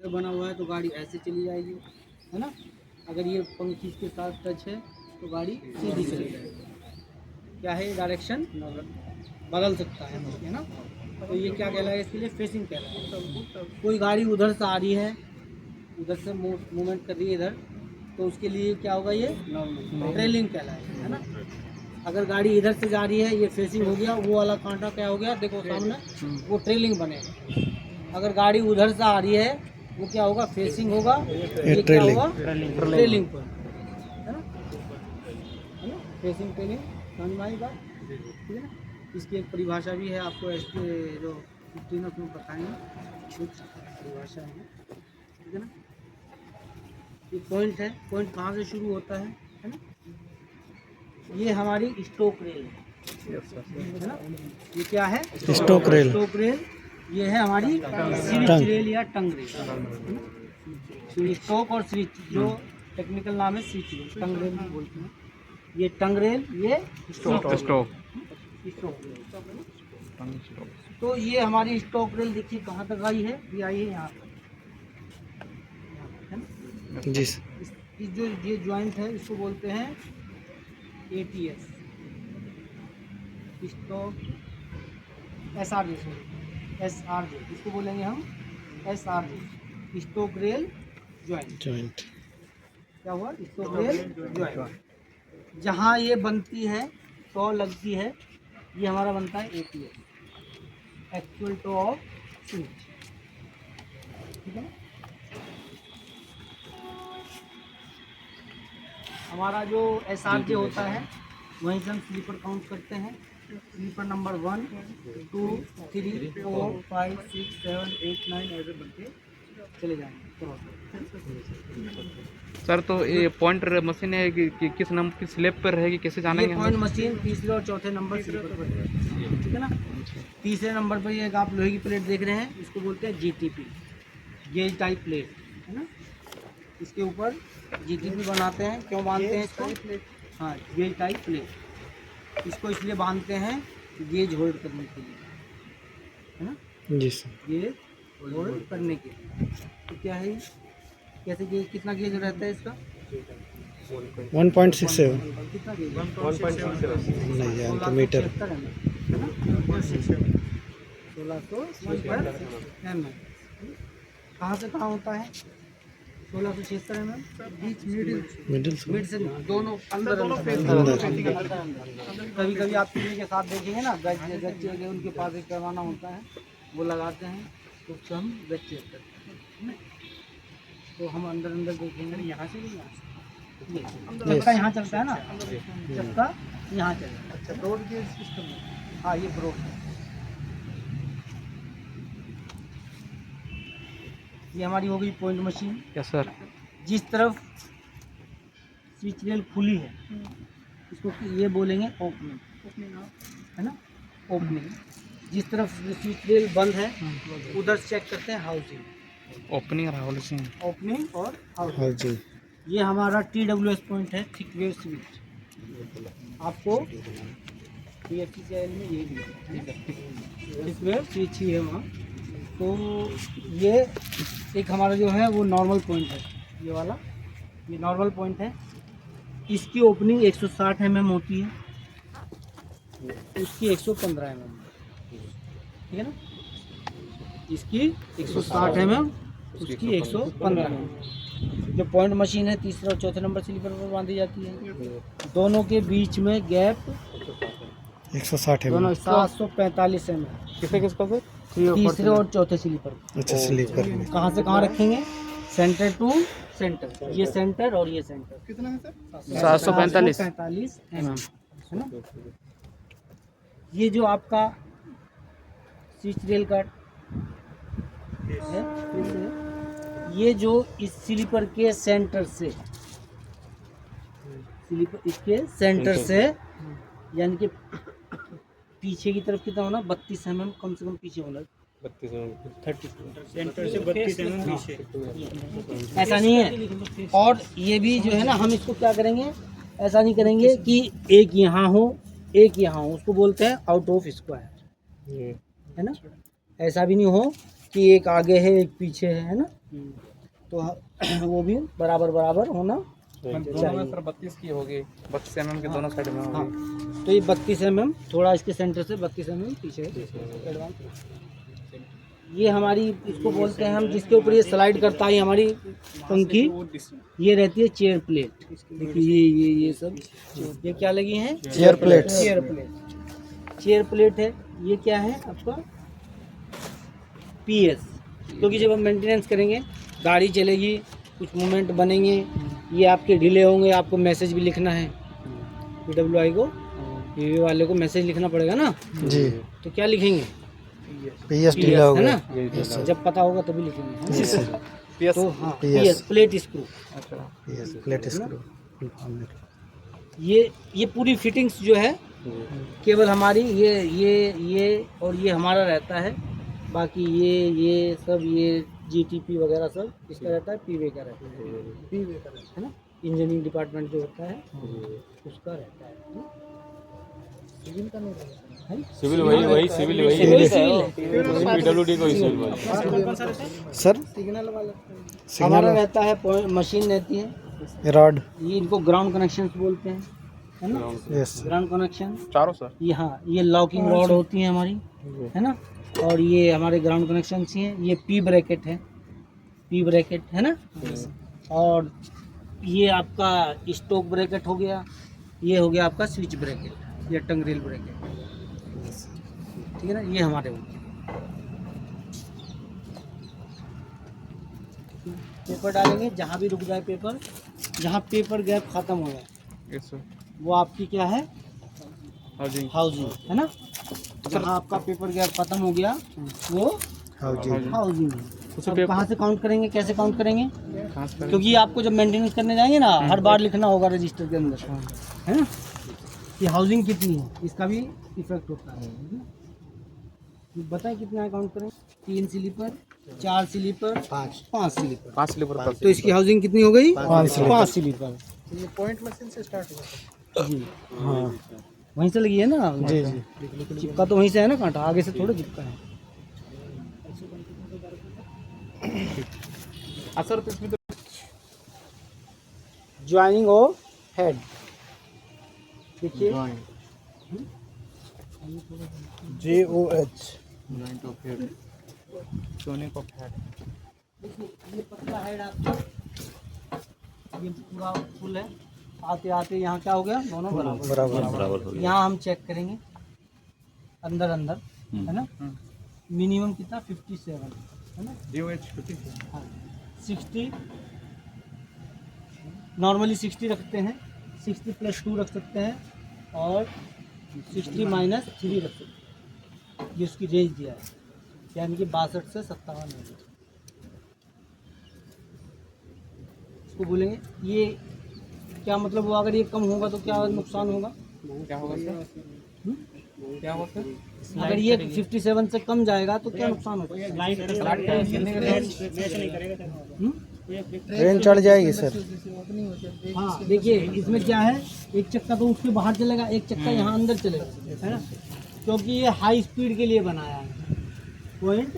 बना हुआ है तो गाड़ी ऐसे चली जाएगी, है ना। अगर ये पंखी के साथ टच है तो गाड़ी सीधी चली जाएगी। क्या है, डायरेक्शन बदल सकता है ना। तो ये क्या कहलाएगा, इसके लिए फेसिंग कहलाएगा। कोई गाड़ी उधर से आ रही है, उधर से मूवमेंट कर रही है इधर, तो उसके लिए क्या होगा, ये ट्रेलिंग कहलाएगा, है ना। अगर गाड़ी इधर से जा रही है, ये फेसिंग हो गया, वो वाला कांटा क्या हो गया, देखो सामने, वो ट्रेलिंग बनेगा। अगर गाड़ी उधर से आ रही है, वो क्या होगा, फेसिंग होगा, ये क्या होगा, ट्रेलिंग पर, है ना। फेसिंग ट्रेलिंग समझ में आई बात, ठीक है ना। इसकी एक परिभाषा भी है, आपको जो 15 में बताएंगे कुछ परिभाषा है, ठीक है ना। ये पॉइंट है, पॉइंट कहाँ से शुरू होता है ना। ये हमारी स्टोक रेल है ना। ये क्या है, स्टोक रेल। Stock rail. ये है हमारी स्विच रेल या टंग रेल, है ना। स्टोक और स्विच जो टेक्निकल नाम है, स्विच रेल, टंग रेल भी बोलते हैं। ये टंग रेल, ये स्टोक रेल। तो ये हमारी स्टोक रेल देखिए कहाँ तक आई है, ये आई है यहाँ तक, है ना। जी इस जो ये ज्वाइंट है, इसको बोलते हैं ATS, स्टॉक SRJ, SRJ, इसको बोलेंगे हम SRJ, स्टोक रेल ज्वाइंट। क्या हुआ, स्टोक रेल ज्वाइंट। जहाँ ये बनती है, टॉ लगती है, ये हमारा बनता है ATS, एक्चुअल टॉ ऑफ स्विच, ठीक है ना। हमारा जो SRJ होता है, वहीं से हम स्लीपर काउंट करते हैं। स्लीपर नंबर 1, 2, 3, 4, 5, 6, 7, 8, 9 ऐसे बनते चले जाएंगे। सर तो ये पॉइंटर मशीन है कि किस नंबर की स्लेब पर रहेगी, कैसे जानेंगे ये हम? पॉइंट मशीन तीसरे और चौथे नंबर स्लीपर पर है, ठीक है ना। तीसरे नंबर पर ये एक आप लोहे की प्लेट देख रहे हैं, इसको बोलते हैं GTP, गेज टाइप प्लेट, है ना। इसके ऊपर GTP बनाते हैं, क्यों बांधते हैं इसको, हाँ, गेज टाइप प्लेट। इसको इसलिए बांधते हैं गेज होल्ड करने के लिए, है ना। जी सर। गेज होल्ड करने के लिए। तो क्या है, कैसे गेज, कितना गेज रहता है इसका, 1.67 कितना गेज, नहीं यार तो मीटर 1676 mm। कहाँ से कहाँ होता है 1676 mm, बीच मिडिल मिड से दोनों अंदर कभी कभी आप टीवी के साथ देखेंगे ना, गच्चे के उनके पास एक पैमाना होता है, वो लगाते हैं, तो उसको हम गच्चे करते हैं। तो हम अंदर अंदर देखेंगे, यहाँ से भी, यहाँ से चक्का यहाँ चलता है ना, चक्का यहाँ चलता है। अच्छा, ब्रॉड गेज सिस्टम है, हाँ, ये ब्रॉड है। ये हमारी हो गई पॉइंट मशीन। Yes sir. जिस तरफ स्विच रेल खुली है, इसको ये बोलेंगे ओपनिंग, है ना, ओपनिंग। जिस तरफ स्विच रेल बंद है, उधर चेक करते हैं हाउसिंग, ओपनिंग और हाउसिंग, ओपनिंग और हाँ हाउसिंग। जी। ये हमारा TWS पॉइंट है, थिक वेव स्विच। आपको PFCCIL में ये भी है, थिक वेव स्विच ही है वहाँ। तो ये एक हमारा जो है वो नॉर्मल पॉइंट है, ये वाला, ये नॉर्मल पॉइंट है। इसकी ओपनिंग 160 mm होती है, उसकी 115 mm, ठीक है ना। इसकी 160 mm, उसकी 115 mm। जो पॉइंट मशीन है, तीसरे और चौथे नंबर स्लीपर पर बांधी जाती है। दोनों के बीच में गैप 160 दोनों mm। 745 mm, किससे किसका सर? तीसरे और चौथे स्लीपर। अच्छा स्लीपर में कहाँ से कहाँ रखेंगे, सेंटर टू सेंटर, ये सेंटर और ये सेंटर। कितना है सर, 745 mm, है ना। ये जो आपका स्विच रेल का है, ये जो इस स्लीपर के सेंटर से, स्लीपर इसके सेंटर से, यानी कि पीछे की तरफ कितना होना, 32 mm कम से कम पीछे होना, 30 सेंटर से 32 mm पीछे, ऐसा नहीं है। और ये भी जो है ना, हम इसको क्या करेंगे, ऐसा नहीं करेंगे कि एक यहाँ हो एक यहाँ हो, उसको बोलते हैं आउट ऑफ स्क्वायर, है ना। ऐसा भी नहीं हो कि एक आगे है एक पीछे है ना, तो वो भी बराबर बराबर होना दोनों में चाहिए। सर 32 की होगी, 32 mm के दोनों साइड में हाँ, होगी। तो ये 32 mm थोड़ा इसके सेंटर से 32 mm पीछे एडवांस। ये हमारी इसको बोलते हैं हम, जिसके ऊपर ये स्लाइड करता है हमारी पंखी, ये रहती है चेयर प्लेट। देखिए ये सब ये क्या लगी हैं? Chair plates. Chair plate, chair plate है। ये क्या है आपका? PS। क्योंकि जब हम मेंटेनेंस करेंगे, गाड़ी चलेगी, कुछ मूवमेंट बनेंगे, ये आपके ढीले होंगे, आपको मैसेज भी लिखना है PWI को, PV वाले को मैसेज लिखना पड़ेगा ना। जी, तो क्या लिखेंगे? PS ढीला हो है गया। ना, जब पता होगा तभी लिखेंगे, है जी ना? सर, PS तो हाँ, PS PS प्लेट स्क्रू। अच्छा, PS प्लेट स्क्रू। ये पूरी फिटिंग्स जो है केवल हमारी ये और ये हमारा रहता है। बाकी ये सब ये GTP वगैरह सब इसका रहता है, PV का रहता है ना। इंजीनियरिंग डिपार्टमेंट जो होता है उसका रहता है ना? सिविल का नहीं रहता है। सिविल वही सिविल PWD को ही सिविल बोलते सर सिग्नल वाला सिग्नल हमारा रहता है, मशीन रहती है, रॉड। ये इनको ग्राउंड कनेक्शंस बोलते हैं, है ना। यस ग्राउंड कनेक्शन चारों सर। ये, हाँ, ये लॉकिंग रॉड होती है हमारी, है ना। और ये हमारे ग्राउंड कनेक्शन हैं। ये P ब्रैकेट है, P ब्रैकेट है ना। और ये आपका स्टॉक ब्रैकेट हो गया, ये हो गया आपका स्विच ब्रैकेट या टंग रेल ब्रैकेट, ठीक है ना। ये हमारे होते हैं। पेपर डालेंगे, जहाँ भी रुक जाए पेपर, जहाँ पेपर गैप खत्म हो जाए यस सर। वो आपकी क्या है? हाउसिंग। हाउसिंग, है ना। जहाँ आपका पेपर गैप खत्म हो गया वो हाउसिंग है। अब कहाँ से काउंट करेंगे, कैसे काउंट करेंगे? क्योंकि आपको जब मेंटेनेंस करने जाएंगे ना, हर बार लिखना होगा रजिस्टर के अंदर, है ना, कि हाउसिंग कितनी है, इसका भी इफेक्ट होता है ना? बताएं कितना काउंट करें? 3 स्लीपर, 4 स्लीपर, 5 स्लीपर, 5 स्लीपर तो इसकी हाउसिंग कितनी हो गई? 5 स्लीपर। ये पॉइंट मशीन से स्टार्ट हुआ। जी, हाँ वहीं से लगी है ना। जी जी। चिपका तो वहीं से है ना, कांटा आगे से थोड़ा चिपका है। सर तो इसमें तो ज्वाइनिंग ऑफ हेड, देखिए JOH। Joint of head, zoning of head. देखिए ये पतला हेड आपका, ये पूरा फुल है। आते आते यहाँ क्या हो गया? दोनों बराबर। यहाँ हम चेक करेंगे अंदर अंदर, है ना। मिनिमम कितना? 57, है ना। DOH 50 हाँ, 60 नॉर्मली 60 रखते हैं, 60 + 2 रख सकते हैं, और 60 - 3 रख सकते हैं। ये उसकी रेंज दिया है, यानी कि 62 से 57 रेंज। इसको बोलेंगे ये क्या मतलब हुआ? अगर ये कम होगा तो क्या नुकसान होगा? क्या होगा सर? क्या होगा सर? अगर ये 57 से कम जाएगा तो क्या नुकसान होगा? ट्रेन चढ़ जाएगी सर। हाँ, देखिए इसमें क्या है, एक चक्का तो उसके बाहर चलेगा, एक चक्का यहाँ अंदर चलेगा, है ना। क्योंकि ये हाई स्पीड के लिए बनाया है, पॉइंट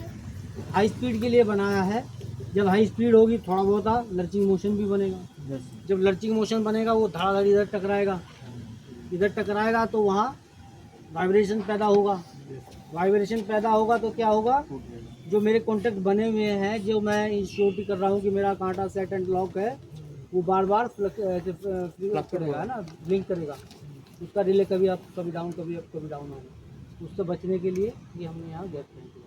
हाई स्पीड के लिए बनाया है। जब हाई स्पीड होगी थोड़ा बहुत लर्चिंग मोशन भी बनेगा। जब लर्चिंग मोशन बनेगा वो धड़ाधड़ इधर टकराएगा तो वहाँ वाइब्रेशन पैदा होगा। वाइब्रेशन पैदा होगा तो क्या होगा? जो मेरे कॉन्टेक्ट बने हुए हैं, जो मैं इंश्योरिटी कर रहा हूँ कि मेरा कांटा सेट एंड लॉक है, वो बार बार फ्लक्चुएट करेगा, है ना, ब्लिंक करेगा। उसका रिले कभी अप कभी डाउन, कभी अप कभी डाउन होगा। उससे बचने के लिए ये हमने यहाँ गैप कर दिया।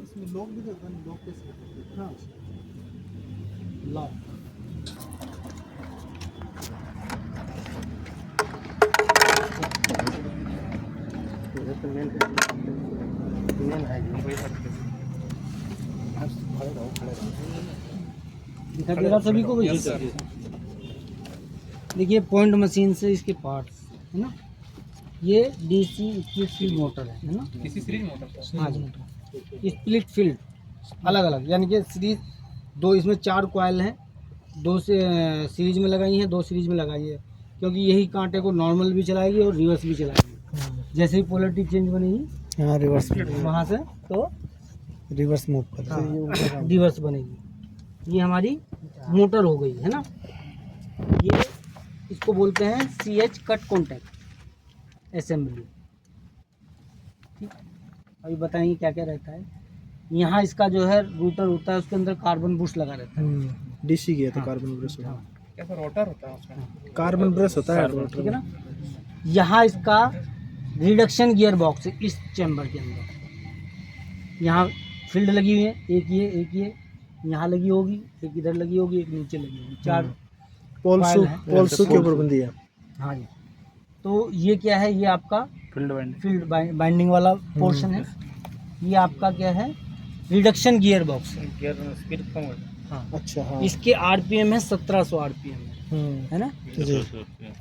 इसमें लॉक भी रहता है, लॉक कैसे? हाँ, लॉक दिखा दे रहा सभी को। देखिए पॉइंट मशीन से इसके पार्ट्स, है ना। ये DC स्प्लिट फील्ड मोटर है ना। किसी सीरीज मोटर। हाँ जी, स्प्लिट फील्ड अलग अलग, यानी कि सीरीज 2, इसमें 4 कॉइल हैं, 2 से सीरीज में लगाई हैं, 2 सीरीज में लगाई है। क्योंकि यही कांटे को नॉर्मल भी चलाएगी और रिवर्स भी चलाएगी। जैसे ही पोलरिटी चेंज बनेगी यहाँ रिवर्स। वहाँ से तो रिवर्स मूव कर हाँ, रिवर्स बनेगी। ये हमारी मोटर हो गई है ना। ये इसको बोलते हैं CH कट कॉन्टैक्ट असेंबली। ठीक, अभी बताएंगे क्या क्या रहता है। यहाँ इसका जो है रूटर होता है, उसके अंदर कार्बन ब्रश लगा रहता है। डीसी गया तो हाँ। कार्बन ब्रश होता हाँ, कैसा रोटर होता है उसमें? कार्बन ब्रश होता है ठीक है ना। यहाँ इसका रिडक्शन गियर बॉक्स है इस चैम्बर के अंदर। यहाँ फील्ड लगी हुई है, एक ये यहाँ लगी होगी, एक इधर लगी होगी, एक नीचे लगी होगी, 4 पोल्सू फाइल है। पोल्सू के ऊपर बंदी है। हाँ जी। तो ये क्या है, ये आपका फील्ड बाइंडिंग वाला पोर्शन है। ये आपका क्या है, रिडक्शन गियर बॉक्स है। हाँ, अच्छा हाँ। इसके RPM है 1700 RPM है ना। जी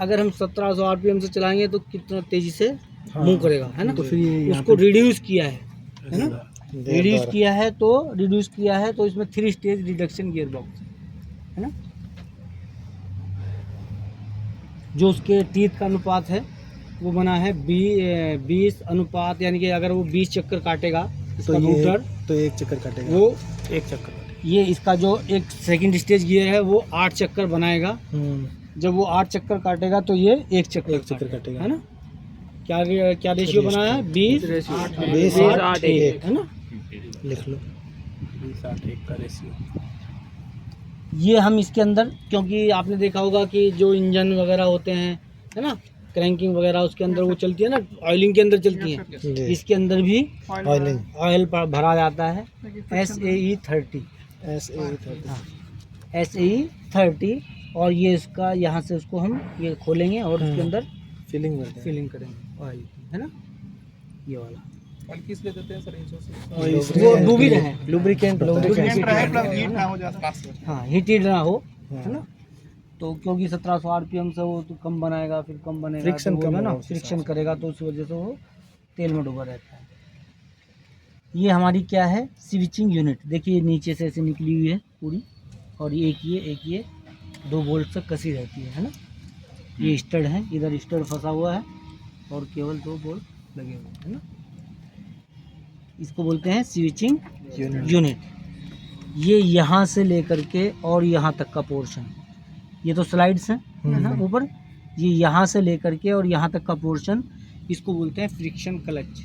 अगर हम 1700 RPM से चलाएंगे तो कितना तेजी से मूव करेगा, है ना। तो फिर ये यहाँ उसको रिड्यूस किया है ना। पे रिड्यूस किया है तो इसमें 3 स्टेज रिडक्शन गियर बॉक्स है ना। जो उसके टीथ का अनुपात है वो बना है 20 अनुपात, यानी कि अगर वो 20 चक्कर काटेगा इसका तो ये रूटर, तो एक चक्कर काटेगा। वो एक चक्कर ये इसका जो एक सेकंड स्टेज गियर है वो 8 चक्कर बनाएगा। जब वो 8 चक्कर काटेगा तो ये एक चक्कर काटेगा है ना। क्या रेशियो बनाया है, 20 20 8 1 है ना। लिख लो 20:8 का रेशियो। ये हम इसके अंदर, क्योंकि आपने देखा होगा कि जो इंजन वगैरह होते हैं है ना, क्रैंकिंग वगैरह उसके अंदर वो चलती है ना, ऑयलिंग के अंदर चलती है। जी। इसके अंदर भी ऑयलिंग ऑयल भरा जाता है। SAE 30 SAE 30। और ये इसका यहाँ से उसको हम ये खोलेंगे और उसके अंदर फीलिंग करते हैं। फिलिंग करेंगे ऑयल, है ना, ये वाला। और किस ले देते हैं सर इंचों से? और इसमें वो लुब्रिकेंट है, लुब्रिकेंट होता है। लुब्रिकेंट रहे प्लस हीट ना हो जाए पास से। हाँ, हीटेड ना हो, हाँ। है ना। तो क्योंकि 1700 RPM से वो तो कम बनाएगा, फिर कम बनेगा, Friction तो कम वो है ना, होगा उस फ्रिक्शन करेगा तो उस वजह से वो तेल में डूबा रहता है। ये हमारी क्या है, स्विचिंग यूनिट। देखिए नीचे से ऐसे निकली हुई है पूरी, और एक ये 2 बोल्ट से कसी रहती है ना। ये स्टड है, इधर स्टड फंसा हुआ है और केवल 2 बोल्ट लगे हुए हैं, है ना। इसको बोलते हैं स्विचिंग यूनिट। ये यहाँ से लेकर के और यहाँ तक का पोर्शन, ये तो स्लाइड्स हैं है ना ऊपर, ये यहाँ से लेकर के और यहाँ तक का पोर्शन, इसको बोलते हैं फ्रिक्शन क्लच।